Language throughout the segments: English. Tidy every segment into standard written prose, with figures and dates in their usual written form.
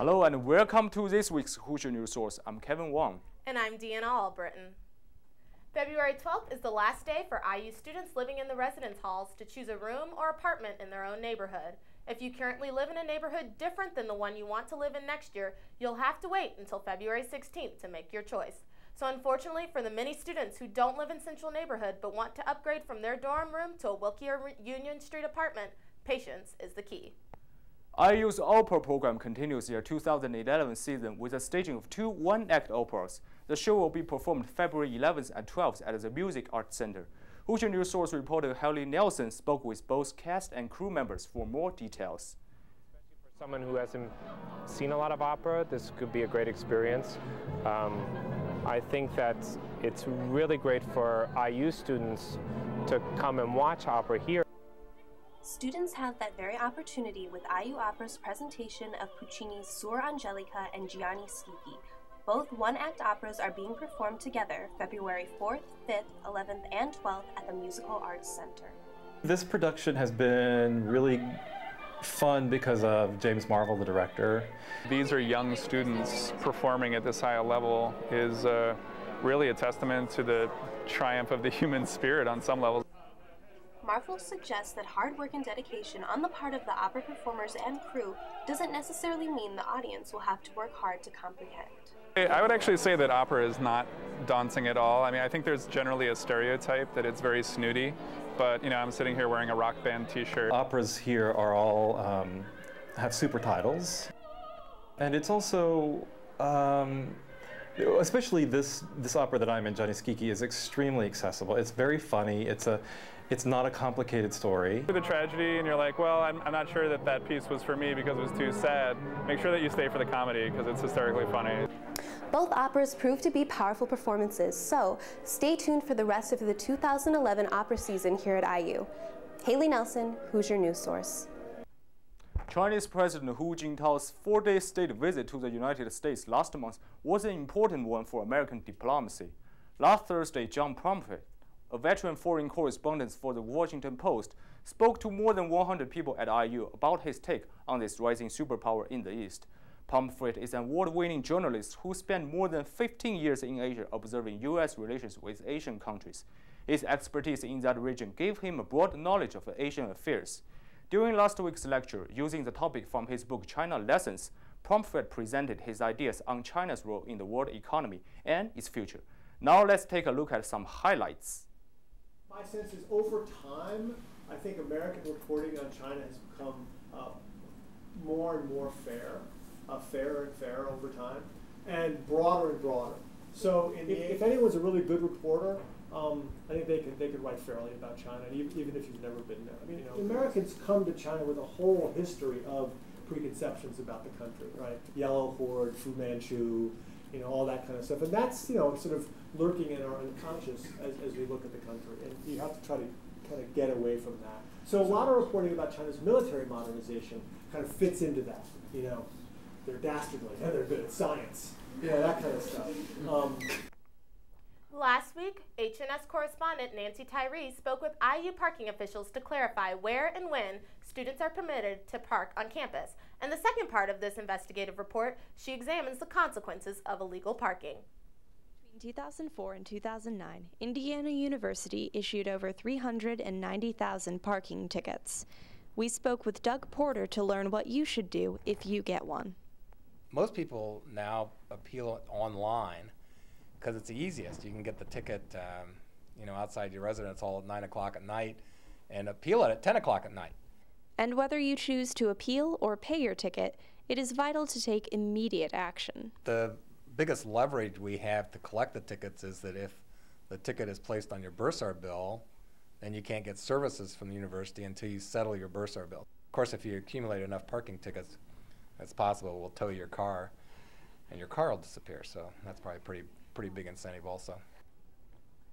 Hello and welcome to this week's Hoosier News Source. I'm Kevin Wang. And I'm Deanna Albritton. February 12th is the last day for IU students living in the residence halls to choose a room or apartment in their own neighborhood. If you currently live in a neighborhood different than the one you want to live in next year, you'll have to wait until February 16th to make your choice. So unfortunately, for the many students who don't live in Central neighborhood but want to upgrade from their dorm room to a Wilkie or Union Street apartment, patience is the key. IU's opera program continues their 2011 season with the staging of two one-act operas. The show will be performed February 11th and 12th at the Music Arts Center. Hoosier News Source reporter Haley Nelson spoke with both cast and crew members for more details. For someone who hasn't seen a lot of opera, this could be a great experience. I think that it's really great for IU students to come and watch opera here. Students have that very opportunity with IU Opera's presentation of Puccini's Suor Angelica and Gianni Schicchi. Both one-act operas are being performed together February 4th, 5th, 11th, and 12th at the Musical Arts Center. This production has been really fun because of James Marvel, the director. These are young students performing at this high a level is really a testament to the triumph of the human spirit on some levels. Marvel suggests that hard work and dedication on the part of the opera performers and crew doesn't necessarily mean the audience will have to work hard to comprehend. I would actually say that opera is not daunting at all. I mean, I think there's generally a stereotype that it's very snooty, but I'm sitting here wearing a rock band t-shirt. Operas here are all have super titles, and it's also especially this opera that I'm in, Gianni Schicchi, is extremely accessible. It's very funny. It's not a complicated story. The tragedy, and you're like, well, I'm not sure that that piece was for me because it was too sad. Make sure that you stay for the comedy because it's hysterically funny. Both operas proved to be powerful performances, so stay tuned for the rest of the 2011 opera season here at IU. Haley Nelson, Hoosier News Source. Chinese President Hu Jintao's 4-day state visit to the United States last month was an important one for American diplomacy. Last Thursday, John Pomfret, a veteran foreign correspondent for the Washington Post, spoke to more than 100 people at IU about his take on this rising superpower in the East. Pomfret is an award-winning journalist who spent more than 15 years in Asia observing U.S. relations with Asian countries. His expertise in that region gave him a broad knowledge of Asian affairs. During last week's lecture, using the topic from his book China Lessons, Pomfret presented his ideas on China's role in the world economy and its future. Now let's take a look at some highlights. My sense is over time, I think American reporting on China has become more and more fair, fairer and fairer over time, and broader. So if anyone's a really good reporter, I think they could write fairly about China, even if you've never been there. I mean, Americans come to China with a whole history of preconceptions about the country, right? Yellow Horde, Fu Manchu, all that kind of stuff. And that's, sort of lurking in our unconscious as we look at the country. And you have to try to kind of get away from that. So a lot of reporting about China's military modernization kind of fits into that. They're dastardly, and they're good at science. That kind of stuff. Last week, HNS correspondent Nancy Tyree spoke with IU parking officials to clarify where and when students are permitted to park on campus. And the second part of this investigative report, she examines the consequences of illegal parking. Between 2004 and 2009, Indiana University issued over 390,000 parking tickets. We spoke with Doug Porter to learn what you should do if you get one. Most people now appeal online because it's the easiest. You can get the ticket, outside your residence hall at 9 o'clock at night and appeal it at 10 o'clock at night. And whether you choose to appeal or pay your ticket, it is vital to take immediate action. The biggest leverage we have to collect the tickets is that if the ticket is placed on your bursar bill, then you can't get services from the university until you settle your bursar bill. Of course, if you accumulate enough parking tickets, it's possible we'll tow your car and your car will disappear, so that's probably pretty big incentive also.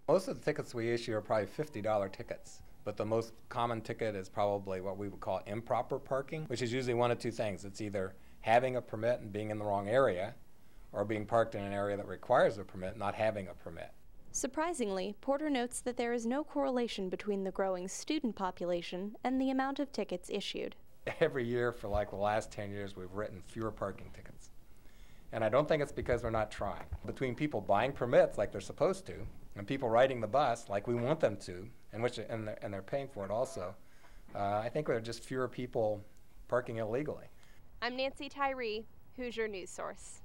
Most of the tickets we issue are probably $50 tickets, but the most common ticket is probably what we would call improper parking, which is usually one of two things. It's either having a permit and being in the wrong area, or being parked in an area that requires a permit, not having a permit. Surprisingly, Porter notes that there is no correlation between the growing student population and the amount of tickets issued. every year for like the last 10 years we've written fewer parking tickets. And I don't think it's because we're not trying. Between people buying permits like they're supposed to, and people riding the bus like we want them to, and they're paying for it also, I think there are just fewer people parking illegally. I'm Nancy Tyree, Hoosier News Source.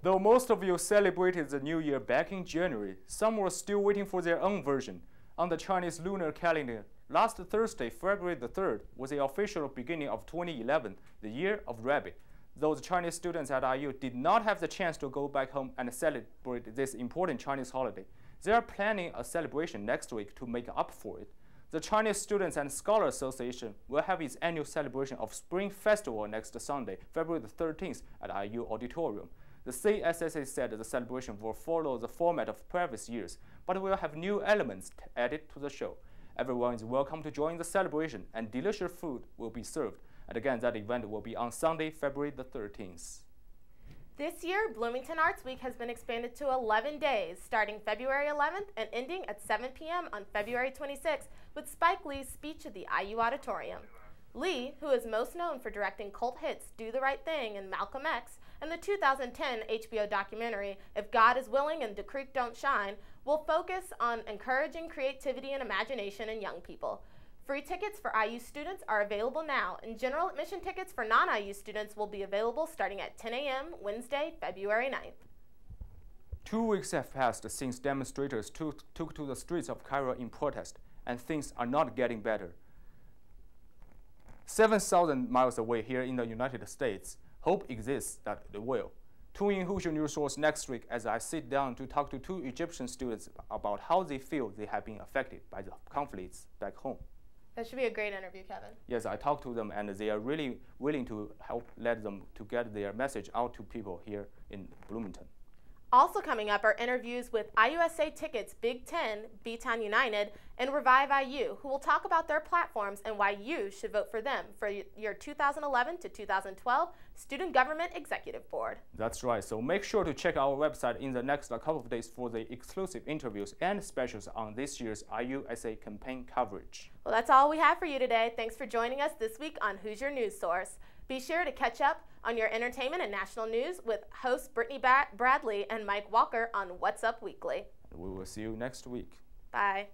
Though most of you celebrated the New Year back in January, some were still waiting for their own version. On the Chinese lunar calendar, last Thursday, February the 3rd, was the official beginning of 2011, the Year of Rabbit. Those Chinese students at IU did not have the chance to go back home and celebrate this important Chinese holiday. They are planning a celebration next week to make up for it. The Chinese Students and Scholars Association will have its annual celebration of Spring Festival next Sunday, February the 13th at IU Auditorium. The CSSA said the celebration will follow the format of previous years, but will have new elements added to the show. Everyone is welcome to join the celebration, and delicious food will be served. And again, that event will be on Sunday, February the 13th. This year, Bloomington Arts Week has been expanded to 11 days, starting February 11th and ending at 7 p.m. on February 26th with Spike Lee's speech at the IU Auditorium. Lee, who is most known for directing cult hits Do the Right Thing and Malcolm X, and the 2010 HBO documentary If God is Willing and the Creek Don't Shine, will focus on encouraging creativity and imagination in young people. Free tickets for IU students are available now, and general admission tickets for non-IU students will be available starting at 10 a.m. Wednesday, February 9th. 2 weeks have passed since demonstrators took to the streets of Cairo in protest, and things are not getting better. 7,000 miles away here in the United States, hope exists that it will. Tune in Hoosier News Source next week as I sit down to talk to 2 Egyptian students about how they feel they have been affected by the conflicts back home. That should be a great interview, Kevin. Yes, I talked to them, and they are really willing to help let them to get their message out to people here in Bloomington. Also coming up are interviews with IUSA Tickets Big Ten, B-Town United, and Revive IU, who will talk about their platforms and why you should vote for them for your 2011 to 2012 Student Government Executive Board. That's right. So make sure to check our website in the next couple of days for the exclusive interviews and specials on this year's IUSA campaign coverage. Well, that's all we have for you today. Thanks for joining us this week on Hoosier News Source. Be sure to catch up on your entertainment and national news with hosts Brittany Bradley and Mike Walker on What's Up Weekly. We will see you next week. Bye.